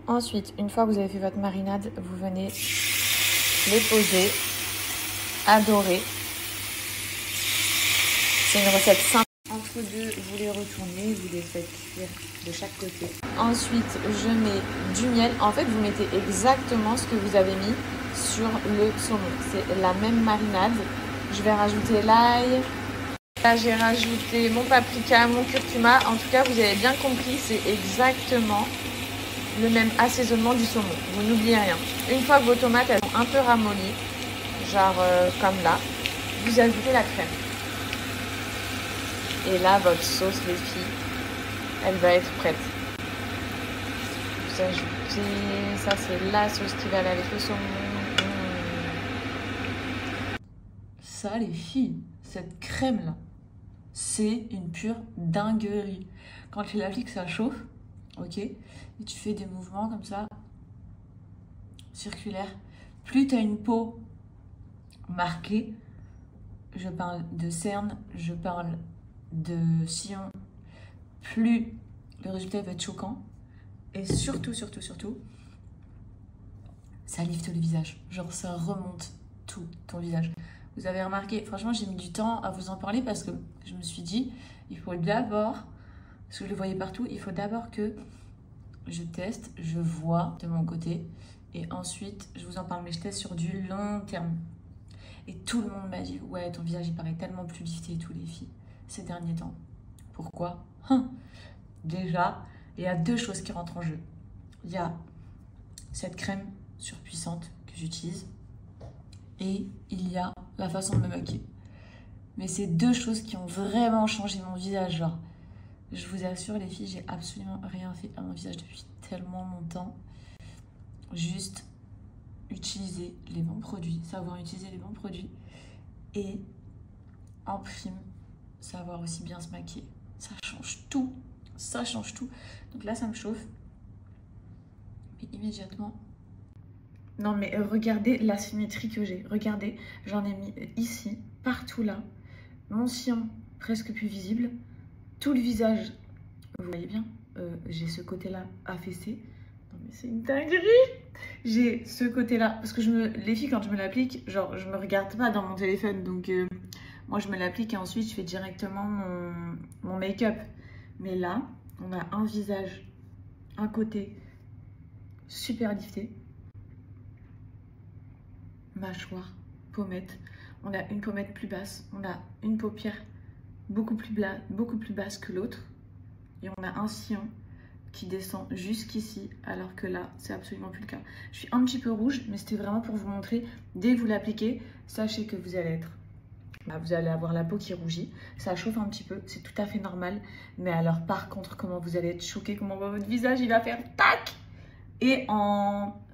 Ensuite, une fois que vous avez fait votre marinade, vous venez les poser, adorer. C'est une recette simple. Entre deux, vous les retournez, vous les faites cuire de chaque côté. Ensuite, je mets du miel. En fait, vous mettez exactement ce que vous avez mis sur le saumon. C'est la même marinade. Je vais rajouter l'ail. Là, j'ai rajouté mon paprika, mon curcuma. En tout cas, vous avez bien compris, c'est exactement le même assaisonnement du saumon. Vous n'oubliez rien. Une fois que vos tomates elles sont un peu ramollies, genre comme là, vous ajoutez la crème. Et là, votre sauce, les filles, elle va être prête. Vous ajoutez, ça c'est la sauce qui va aller avec le saumon. Ça, les filles, cette crème-là, c'est une pure dinguerie. Quand tu l'appliques, ça chauffe, ok, et tu fais des mouvements comme ça, circulaires. Plus tu as une peau marquée, je parle de cernes, je parle de sillon, plus le résultat va être choquant. Et surtout, ça lifte le visage. Genre, ça remonte tout ton visage. Vous avez remarqué, franchement, j'ai mis du temps à vous en parler parce que je me suis dit, il faut d'abord, parce que je le voyais partout, il faut d'abord que je teste, je vois de mon côté et ensuite, je vous en parle, mais je teste sur du long terme. Et tout le monde m'a dit, ouais, ton visage, il paraît tellement plus lifté et tout, les filles, ces derniers temps. Pourquoi? Déjà, il y a deux choses qui rentrent en jeu. Il y a cette crème surpuissante que j'utilise et il y a la façon de me maquiller. Mais c'est deux choses qui ont vraiment changé mon visage. Genre, je vous assure, les filles, j'ai absolument rien fait à mon visage depuis tellement longtemps. Juste utiliser les bons produits, savoir utiliser les bons produits et en prime, savoir aussi bien se maquiller. Ça change tout. Ça change tout. Donc là, ça me chauffe. Mais immédiatement... Non, mais regardez la symétrie que j'ai. Regardez, j'en ai mis ici, partout là. Mon sillon presque plus visible. Tout le visage. Vous voyez bien, j'ai ce côté-là affaissé. Non, mais c'est une dinguerie. J'ai ce côté-là. Parce que les filles, quand je me l'applique, genre, je me regarde pas dans mon téléphone. Donc, moi, je me l'applique et ensuite, je fais directement mon make-up. Mais là, on a un visage, un côté super lifté. Mâchoire, pommette. On a une pommette plus basse. On a une paupière beaucoup plus basse que l'autre. Et on a un sillon qui descend jusqu'ici, alors que là, c'est absolument plus le cas. Je suis un petit peu rouge, mais c'était vraiment pour vous montrer. Dès que vous l'appliquez, sachez que vous allez être... vous allez avoir la peau qui rougit. Ça chauffe un petit peu, c'est tout à fait normal. Mais alors, par contre, comment vous allez être choqué, comment votre visage, il va faire tac. Et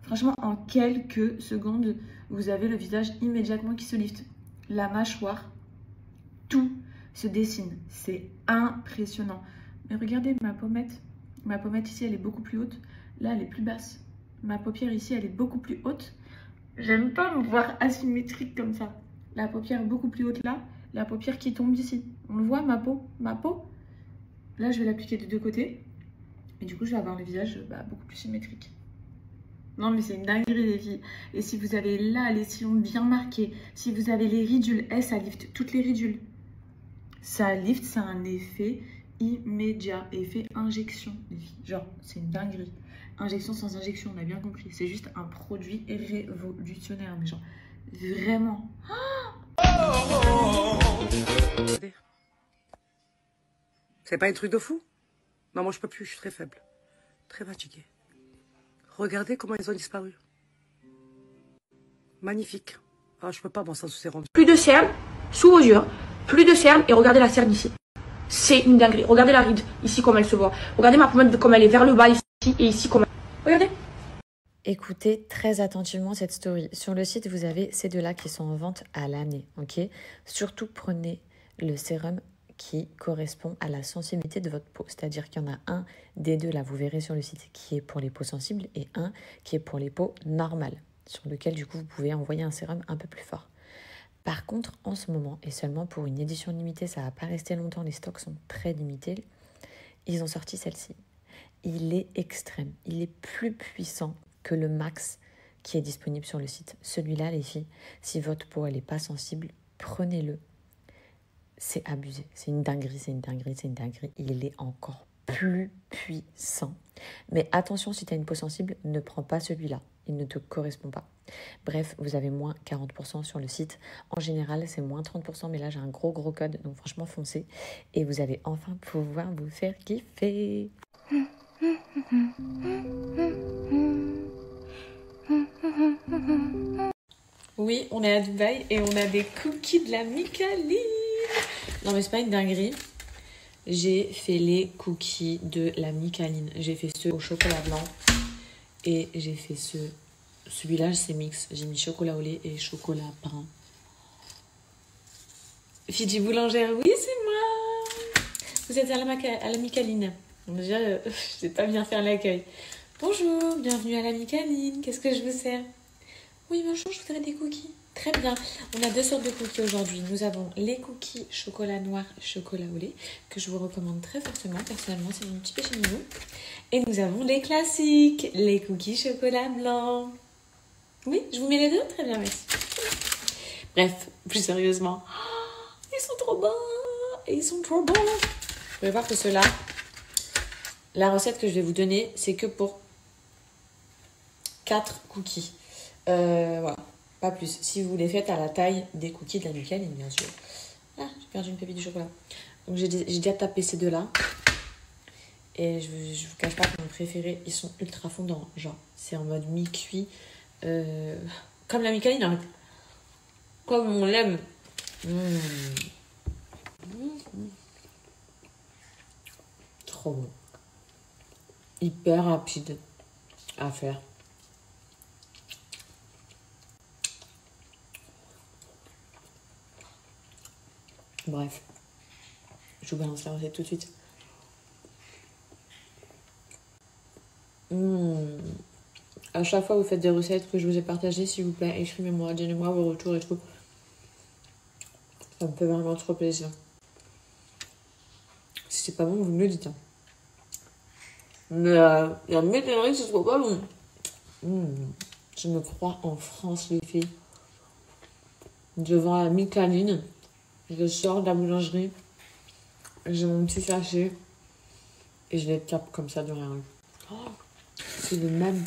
franchement, en quelques secondes, vous avez le visage immédiatement qui se lifte. La mâchoire, tout se dessine. C'est impressionnant. Mais regardez ma pommette. Ma pommette ici, elle est beaucoup plus haute. Là, elle est plus basse. Ma paupière ici, elle est beaucoup plus haute. J'aime pas me voir asymétrique comme ça. La paupière beaucoup plus haute là. La paupière qui tombe ici. On le voit, ma peau. Ma peau. Là, je vais l'appliquer des deux côtés. Et du coup, je vais avoir le visage beaucoup plus symétrique. Non, mais c'est une dinguerie, les filles. Et si vous avez là les sillons bien marqués, si vous avez les ridules, ça lifte toutes les ridules. Ça lift, c'est un effet immédiat, effet injection, les filles. Genre, c'est une dinguerie. Injection sans injection, on a bien compris. C'est juste un produit révolutionnaire, mais genre, vraiment. C'est pas un truc de fou? Non, moi je peux plus, je suis très faible. Très fatiguée. Regardez comment ils ont disparu. Magnifique. Ah, je peux pas, bon, ça s'est rendu. Plus de cernes sous vos yeux, plus de cernes et regardez la cerne ici. C'est une dinguerie. Regardez la ride ici comme elle se voit. Regardez ma pommette comme elle est vers le bas ici et ici comme elle... Regardez. Écoutez très attentivement cette story. Sur le site, vous avez ces deux-là qui sont en vente à l'année. Ok. Surtout, prenez le sérum qui correspond à la sensibilité de votre peau. C'est-à-dire qu'il y en a un des deux, là, vous verrez sur le site, qui est pour les peaux sensibles et un qui est pour les peaux normales, sur lequel, du coup, vous pouvez envoyer un sérum un peu plus fort. Par contre, en ce moment, et seulement pour une édition limitée, ça va pas rester longtemps, les stocks sont très limités, ils ont sorti celle-ci. il est extrême. Il est plus puissant que le max qui est disponible sur le site. Celui-là, les filles, si votre peau elle n'est pas sensible, prenez-le. C'est abusé. C'est une dinguerie, c'est une dinguerie, c'est une dinguerie. Il est encore plus puissant. Mais attention, si tu as une peau sensible, ne prends pas celui-là. Il ne te correspond pas. Bref, vous avez moins 40% sur le site. En général, c'est moins 30%, mais là, j'ai un gros code. Donc franchement, foncez. Et vous allez enfin pouvoir vous faire kiffer. Oui, on est à Dubaï et on a des cookies de la Micaline. Non, mais c'est pas une dinguerie. J'ai fait les cookies de la Micaline. J'ai fait ceux au chocolat blanc et j'ai fait celui-là, c'est mix. J'ai mis chocolat au lait et chocolat brun. Fidji boulangère, oui, c'est moi. Vous êtes à la Micaline. Déjà, je sais pas bien faire l'accueil. Bonjour, bienvenue à la Micaline. Qu'est-ce que je vous sers? Oui, bonjour, je voudrais des cookies. Très bien. On a 2 sortes de cookies aujourd'hui. Nous avons les cookies chocolat noir, chocolat au lait, que je vous recommande très fortement. Personnellement, c'est mon petit péché mignon. Et nous avons les classiques, les cookies chocolat blanc. Oui, je vous mets les deux? Très bien, merci. Bref, plus sérieusement. Oh, ils sont trop bons. Ils sont trop bons. Vous pouvez voir que ceux-là, la recette que je vais vous donner, c'est que pour 4 cookies. Voilà. Pas plus. Si vous les faites à la taille des cookies de la Micaline, bien sûr. Ah, j'ai perdu une pépite du chocolat. Donc j'ai déjà tapé ces deux-là. Et je vous cache pas que mon préféré, ils sont ultra fondants. Genre, c'est en mode mi-cuit. Comme la Micaline, en fait. Comme on l'aime. Trop bon. Hyper rapide à faire. Bref, je vous balance la recette tout de suite. À chaque fois, vous faites des recettes que je vous ai partagées, s'il vous plaît, écrivez-moi, donnez-moi vos retours et tout. Ça me fait vraiment trop plaisir. Si c'est pas bon, vous me le dites. Hein. Mais il y a m'étonnerait que ce soit pas bon. Je me crois en France, les filles. Devant la Micaline. Je sors de la boulangerie, j'ai mon petit sachet et je les tape comme ça de rien. Oh, c'est le même.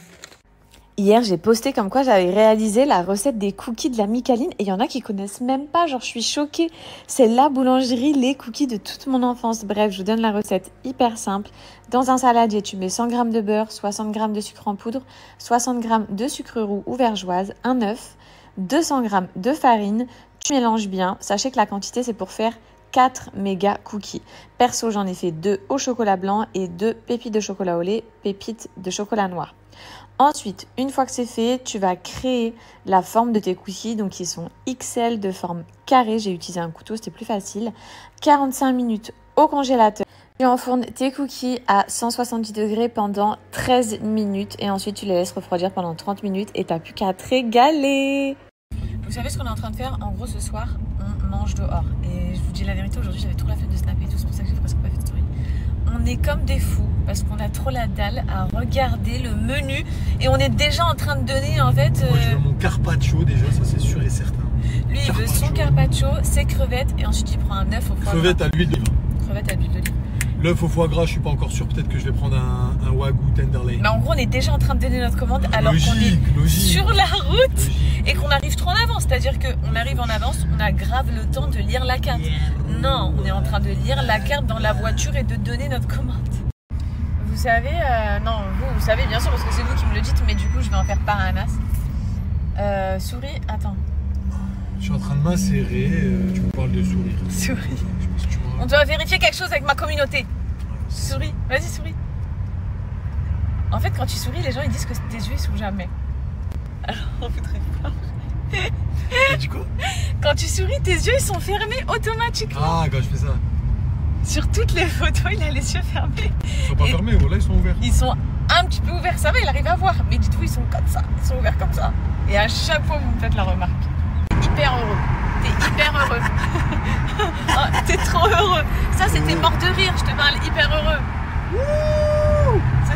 Hier, j'ai posté comme quoi j'avais réalisé la recette des cookies de la Micaline et il y en a qui connaissent même pas, genre je suis choquée. C'est la boulangerie, les cookies de toute mon enfance. Bref, je vous donne la recette hyper simple. Dans un saladier, tu mets 100 g de beurre, 60 g de sucre en poudre, 60 g de sucre roux ou vergeoise, un œuf, 200 g de farine. Tu mélanges bien. Sachez que la quantité, c'est pour faire 4 méga cookies. Perso, j'en ai fait 2 au chocolat blanc et 2 pépites de chocolat au lait, pépites de chocolat noir. Ensuite, une fois que c'est fait, tu vas créer la forme de tes cookies. Donc, ils sont XL de forme carrée. J'ai utilisé un couteau, c'était plus facile. 45 minutes au congélateur. Tu enfournes tes cookies à 170 degrés pendant 13 minutes. Et ensuite, tu les laisses refroidir pendant 30 minutes et tu n'as plus qu'à te régaler. Vous savez ce qu'on est en train de faire? En gros, ce soir, on mange dehors. Et je vous dis la vérité, aujourd'hui, j'avais trop la flemme de snapper et tout. C'est pour ça que j'ai presque pas fait de story. On est comme des fous parce qu'on a trop la dalle à regarder le menu. Et on est déjà en train de donner, en fait... Moi, je veux mon carpaccio déjà, ça c'est sûr et certain. Lui, il veut son carpaccio, ses crevettes. Et ensuite, il prend un œuf au foie gras. Crevettes à l'huile d'olive. Crevettes à l'huile d'olive. L'œuf au foie gras, je suis pas encore sûr. Peut-être que je vais prendre un Wagyu Tenderloin. Mais en gros, on est déjà en train de donner notre commande alors qu'on est sur la route et qu'on arrive trop en avance. C'est-à-dire qu'on arrive en avance, on a grave le temps de lire la carte. Non, on est en train de lire la carte dans la voiture et de donner notre commande. Vous savez, non, vous savez bien sûr parce que c'est vous qui me le dites, mais du coup, je vais en faire part à Anas. Souris, attends. Je suis en train de m'insérer, tu me parles de sourire. Souris. Je pense que tu On doit vérifier quelque chose avec ma communauté. Souris, vas-y souris. En fait, quand tu souris, les gens ils disent que tes yeux ils s'ouvrent jamais. Alors on voudrait pas. Et du coup, quand tu souris, tes yeux ils sont fermés automatiquement. Ah, quand je fais ça. Sur toutes les photos, il a les yeux fermés. Ils sont pas fermés, voilà, ils sont ouverts. Ils sont un petit peu ouverts, ça va, il arrive à voir. Mais dites-vous, ils sont comme ça, ils sont ouverts comme ça. Et à chaque fois, vous me faites la remarque. Hyper heureux. T'es hyper heureux. Oh, t'es trop heureux. Ça, c'était mort de rire, je te parle hyper heureux. Ça,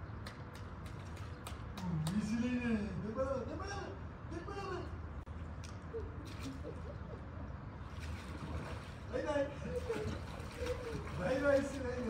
Vas-y, vas-y.